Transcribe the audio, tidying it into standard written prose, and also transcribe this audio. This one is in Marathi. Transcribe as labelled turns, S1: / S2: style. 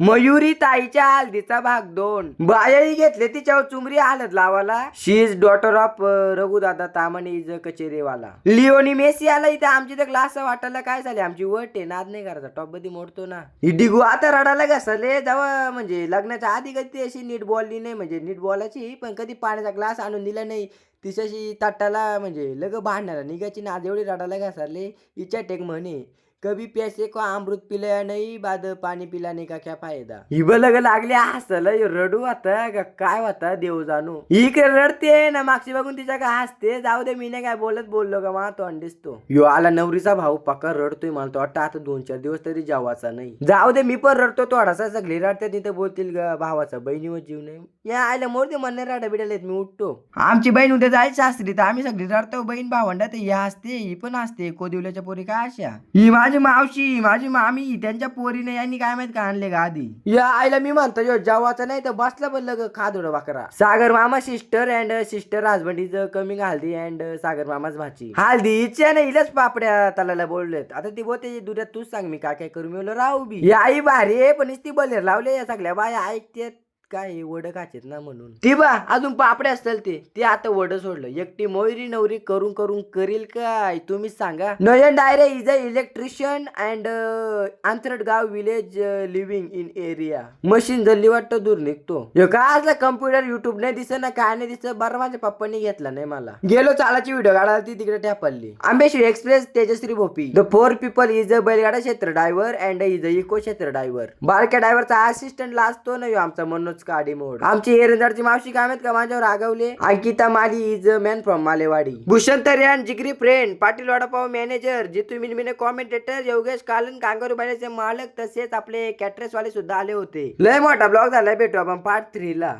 S1: मयुरी ताईच्या हल्दीचा भाग 2. बायाही घेतले तिच्यावर चुमरी हलत लावाला. She is daughter of Raghudada Tamane is कचेरीवाला. लिओनी मेसी आला इथे आमची तर क्लास वाटायला काय झाले आमची वट आहे नाद नाही करायचा टॉप मध्ये मोडतो ना. ही डिगू आता रडायला घसरले जेव्हा म्हणजे लग्नाच्या आधी कधी अशी नीट बोलली नाही म्हणजे नीट बोलायची पण कधी पाण्याचा ग्लास आणून दिला नाही तिच्याशी ताटाला म्हणजे लग भांडणारा निघायची ना आज एवढी रडायला घसरले. हिच्या टेक म्हणे कभी प्यासे को अमृत पिलाया नाही बाद पाणी पिला नाही का क्या फायदा. ही लग लागली हसलं रडू आता काय होता देव जाणू. इकडे रडते ना मागची बघून तिच्या काय हसते जाऊ दे मी नाही काय बोललो का मला तो अंडिसतो. यो आला नवरीचा भाऊ पक्का रडतोय मला तो वाटतं आता 2-4 दिवस तरी जेवाचा नाही. जाऊ दे मी पण रडतो थोडासा सगळी रडते तिथे बोलतील भावाचा बहिणीवर जीव नाही या आयला मोरते म्हणणे राडा बिडालेत मी उठतो. आमची बहीण उद्या जायची शास्त्री तर आम्ही सगळी रडतो बहीण भावंडात ही हसते ही पण हसते कोदिवल्याच्या पोरी काय अशा. ही माझी मावशी माझी मामी त्यांच्या पोरीने यांनी काय माहित का आणले का आधी या आईला मी म्हणतो जेवाचा नाही तर बसला पण लग खादोड वाकरा. सागर मामा sister and sister husband is coming Haldi and Sagar मामाच भाची हल्दी हिच्या नाही हिलाच पापड्या तलाला बोललेत आता ती बोलते दुऱ्यात तूच सांग मी काय काय करू मी राहू बी या आई भारी आहे पण ती बलेर लावले या सगळ्या बाया ऐकतेत काय वड खाचेत ना म्हणून ती बा अजून पापडे असतील ते आता वड सोडलं एकटी मोयरी नवरी करून करील काय तुम्हीच सांगा. Nayan Dayre is a electrician and Antardgaon village living in area machine जल्ली वाटतं दूर निघतो काय असला कम्प्युटर युट्यूब नाही दिसत ना काय नाही दिसत बरं माझ्या पप्पांनी घेतला नाही मला गेलो चालाची व्हिडिओ काढायला ती तिकडे ठेपली. Ambeshwari express Tejashri Bhopi the 4 people is a बैलगाडा क्षेत्र driver and is a eco क्षेत्र ड्रायव्हर. बारक्या ड्रायव्हरचा असिस्टंट असतो ना आमचा मनोज काडी मोड. आमची एरंदारची मावशी काय माहित का माझ्यावर रागवले. Ankita Mali is a man from Malewadi. Bhushan तर्यान जिगरी friend Patil vadapav manager Jitu Minmine commentator Yogesh Kalan kangaroo बाईचे मालक तसेच आपले कॅटरेस वाले सुद्धा आले होते. लय मोठा ब्लॉग झालाय भेटू आपण पार्ट 3 ला.